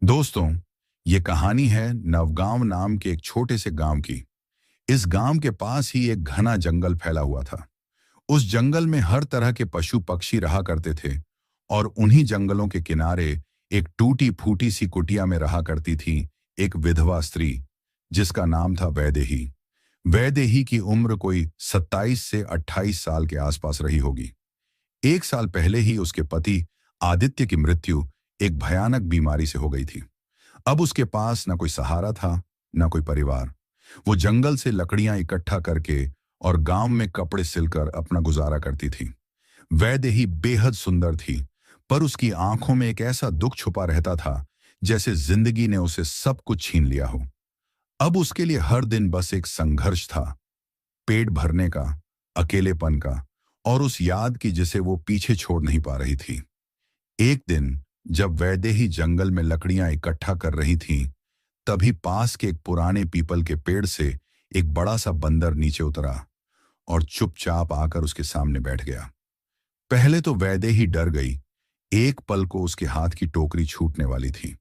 दोस्तों, ये कहानी है नवगांव नाम के एक छोटे से गांव की। इस गांव के पास ही एक घना जंगल फैला हुआ था। उस जंगल में हर तरह के पशु पक्षी रहा करते थे और उन्हीं जंगलों के किनारे एक टूटी फूटी सी कुटिया में रहा करती थी एक विधवा स्त्री, जिसका नाम था वैदेही। वैदेही की उम्र कोई 27 से 28 साल के आसपास रही होगी। एक साल पहले ही उसके पति आदित्य की मृत्यु एक भयानक बीमारी से हो गई थी। अब उसके पास न कोई सहारा था, न कोई परिवार। वो जंगल से लकड़ियां इकट्ठा करके और गांव में कपड़े सिलकर अपना गुजारा करती थी। वैदेही बेहद सुंदर थी, पर उसकी आंखों में एक ऐसा दुख छुपा रहता था जैसे जिंदगी ने उसे सब कुछ छीन लिया हो। अब उसके लिए हर दिन बस एक संघर्ष था, पेट भरने का, अकेलेपन का और उस याद की जिसे वो पीछे छोड़ नहीं पा रही थी। एक दिन जब वैदेही जंगल में लकड़ियां इकट्ठा कर रही थीं, तभी पास के एक पुराने पीपल के पेड़ से एक बड़ा सा बंदर नीचे उतरा और चुपचाप आकर उसके सामने बैठ गया। पहले तो वैदेही डर गई। एक पल को उसके हाथ की टोकरी छूटने वाली थी,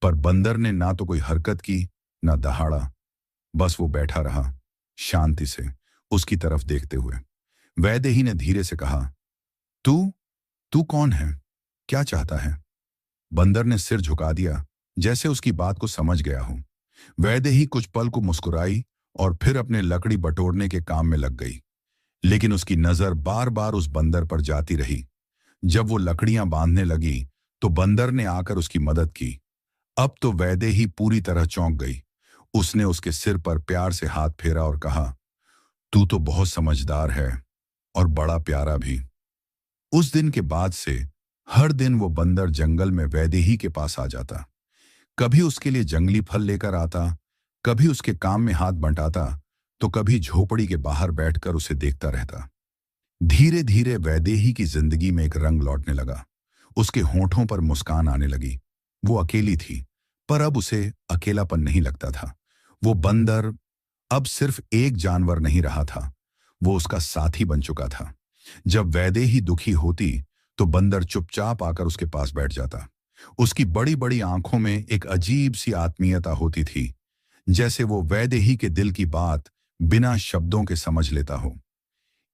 पर बंदर ने ना तो कोई हरकत की, ना दहाड़ा। बस वो बैठा रहा, शांति से उसकी तरफ देखते हुए। वैदेही ने धीरे से कहा, तू तू कौन है? क्या चाहता है? बंदर ने सिर झुका दिया, जैसे उसकी बात को समझ गया हो। वैदेही कुछ पल को मुस्कुराई और फिर अपने लकड़ी बटोरने के काम में लग गई। लेकिन उसकी नजर बार बार उस बंदर पर जाती रही। जब वो लकड़ियां बांधने लगी तो बंदर ने आकर उसकी मदद की। अब तो वैदेही पूरी तरह चौंक गई। उसने उसके सिर पर प्यार से हाथ फेरा और कहा, तू तो बहुत समझदार है और बड़ा प्यारा भी। उस दिन के बाद से हर दिन वो बंदर जंगल में वैदेही के पास आ जाता। कभी उसके लिए जंगली फल लेकर आता, कभी उसके काम में हाथ बंटाता, तो कभी झोपड़ी के बाहर बैठकर उसे देखता रहता। धीरे धीरे वैदेही की जिंदगी में एक रंग लौटने लगा। उसके होठों पर मुस्कान आने लगी। वो अकेली थी, पर अब उसे अकेलापन नहीं लगता था। वो बंदर अब सिर्फ एक जानवर नहीं रहा था, वो उसका साथी बन चुका था। जब वैदेही दुखी होती तो बंदर चुपचाप आकर उसके पास बैठ जाता। उसकी बड़ी बड़ी आंखों में एक अजीब सी आत्मीयता होती थी, जैसे वो वैदेही के दिल की बात बिना शब्दों के समझ लेता हो।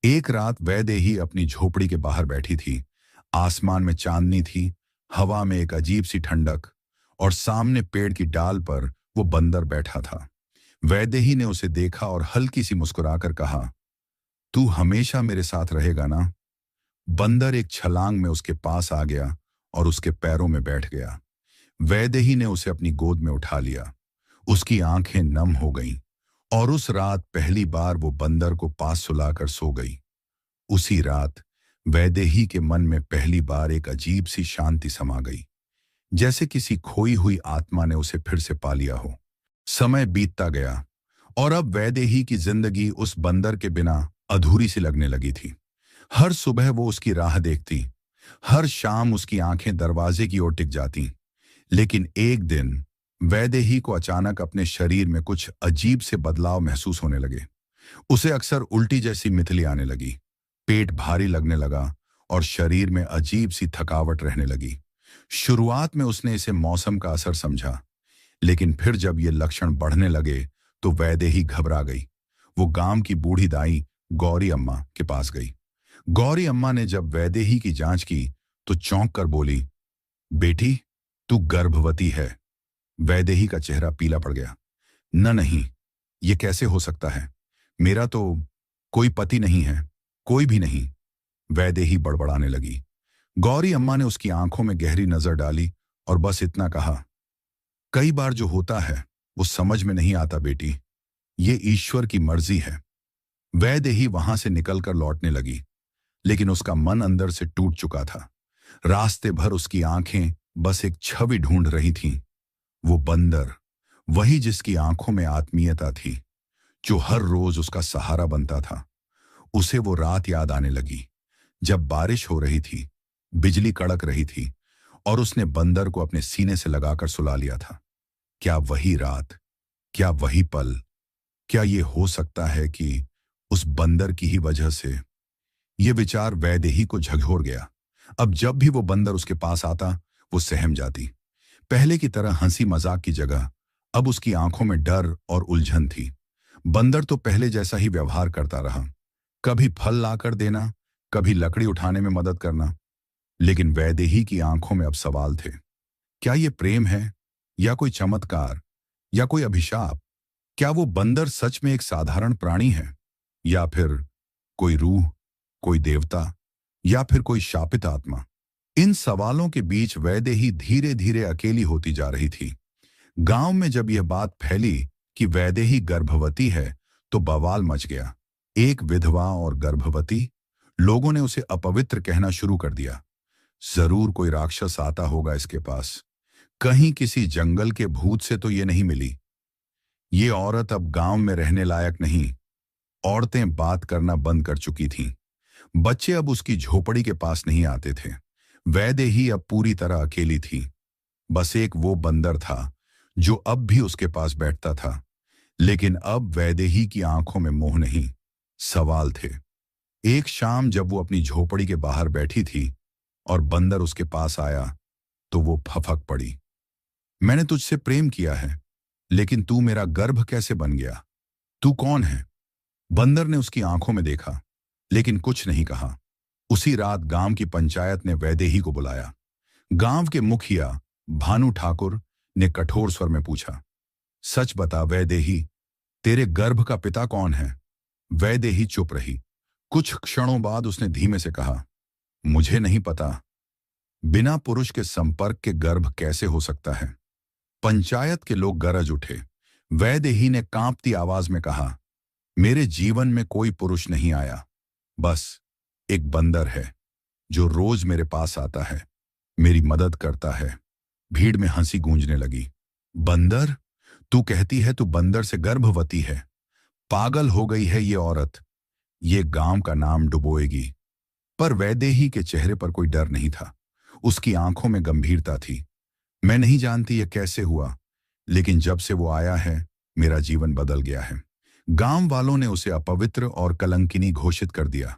एक रात वैदेही अपनी झोपड़ी के बाहर बैठी थी। आसमान में चांदनी थी, हवा में एक अजीब सी ठंडक, और सामने पेड़ की डाल पर वो बंदर बैठा था। वैदेही ने उसे देखा और हल्की सी मुस्कुराकर कहा, तू हमेशा मेरे साथ रहेगा ना? बंदर एक छलांग में उसके पास आ गया और उसके पैरों में बैठ गया। वैदेही ने उसे अपनी गोद में उठा लिया। उसकी आंखें नम हो गईं और उस रात पहली बार वो बंदर को पास सुलाकर सो गई। उसी रात वैदेही के मन में पहली बार एक अजीब सी शांति समा गई, जैसे किसी खोई हुई आत्मा ने उसे फिर से पा लिया हो। समय बीतता गया और अब वैदेही की जिंदगी उस बंदर के बिना अधूरी सी लगने लगी थी। हर सुबह वो उसकी राह देखती, हर शाम उसकी आंखें दरवाजे की ओर टिक जाती। लेकिन एक दिन वैदेही को अचानक अपने शरीर में कुछ अजीब से बदलाव महसूस होने लगे। उसे अक्सर उल्टी जैसी मितली आने लगी, पेट भारी लगने लगा और शरीर में अजीब सी थकावट रहने लगी। शुरुआत में उसने इसे मौसम का असर समझा, लेकिन फिर जब ये लक्षण बढ़ने लगे तो वैदेही घबरा गई। वो गांव की बूढ़ी दाई गौरी अम्मा के पास गई। गौरी अम्मा ने जब वैदेही की जांच की तो चौंक कर बोली, बेटी, तू गर्भवती है। वैदेही का चेहरा पीला पड़ गया। न नहीं, ये कैसे हो सकता है? मेरा तो कोई पति नहीं है, कोई भी नहीं। वैदेही बड़बड़ाने लगी। गौरी अम्मा ने उसकी आंखों में गहरी नजर डाली और बस इतना कहा, कई बार जो होता है वो समझ में नहीं आता बेटी, ये ईश्वर की मर्जी है। वैदेही वहां से निकलकर लौटने लगी, लेकिन उसका मन अंदर से टूट चुका था। रास्ते भर उसकी आंखें बस एक छवि ढूंढ रही थीं, वो बंदर, वही जिसकी आंखों में आत्मीयता थी, जो हर रोज उसका सहारा बनता था। उसे वो रात याद आने लगी जब बारिश हो रही थी, बिजली कड़क रही थी और उसने बंदर को अपने सीने से लगाकर सुला लिया था। क्या वही रात, क्या वही पल, क्या ये हो सकता है कि उस बंदर की ही वजह से? ये विचार वैदेही को झकझोर गया। अब जब भी वो बंदर उसके पास आता, वो सहम जाती। पहले की तरह हंसी मजाक की जगह अब उसकी आंखों में डर और उलझन थी। बंदर तो पहले जैसा ही व्यवहार करता रहा, कभी फल लाकर देना, कभी लकड़ी उठाने में मदद करना। लेकिन वैदेही की आंखों में अब सवाल थे। क्या ये प्रेम है, या कोई चमत्कार, या कोई अभिशाप? क्या वो बंदर सच में एक साधारण प्राणी है, या फिर कोई रूह, कोई देवता, या फिर कोई शापित आत्मा? इन सवालों के बीच वैदेही धीरे धीरे अकेली होती जा रही थी। गांव में जब यह बात फैली कि वैदेही गर्भवती है, तो बवाल मच गया। एक विधवा और गर्भवती, लोगों ने उसे अपवित्र कहना शुरू कर दिया। जरूर कोई राक्षस आता होगा इसके पास, कहीं किसी जंगल के भूत से तो ये नहीं मिली। ये औरत अब गांव में रहने लायक नहीं। औरतें बात करना बंद कर चुकी थीं। बच्चे अब उसकी झोपड़ी के पास नहीं आते थे। वैदेही अब पूरी तरह अकेली थी। बस एक वो बंदर था जो अब भी उसके पास बैठता था। लेकिन अब वैदेही की आंखों में मोह नहीं, सवाल थे। एक शाम जब वो अपनी झोपड़ी के बाहर बैठी थी और बंदर उसके पास आया, तो वो फफक पड़ी। मैंने तुझसे प्रेम किया है, लेकिन तू मेरा गर्भ कैसे बन गया? तू कौन है? बंदर ने उसकी आंखों में देखा, लेकिन कुछ नहीं कहा। उसी रात गांव की पंचायत ने वैदेही को बुलाया। गांव के मुखिया भानु ठाकुर ने कठोर स्वर में पूछा, सच बता वैदेही, तेरे गर्भ का पिता कौन है? वैदेही चुप रही। कुछ क्षणों बाद उसने धीमे से कहा, मुझे नहीं पता। बिना पुरुष के संपर्क के गर्भ कैसे हो सकता है? पंचायत के लोग गरज उठे। वैदेही ने कांपती आवाज में कहा, मेरे जीवन में कोई पुरुष नहीं आया, बस एक बंदर है जो रोज मेरे पास आता है, मेरी मदद करता है। भीड़ में हंसी गूंजने लगी। बंदर? तू कहती है तू बंदर से गर्भवती है? पागल हो गई है ये औरत। ये गांव का नाम डुबोएगी। पर वैदेही के चेहरे पर कोई डर नहीं था, उसकी आंखों में गंभीरता थी। मैं नहीं जानती यह कैसे हुआ, लेकिन जब से वो आया है, मेरा जीवन बदल गया है। गांव वालों ने उसे अपवित्र और कलंकिनी घोषित कर दिया।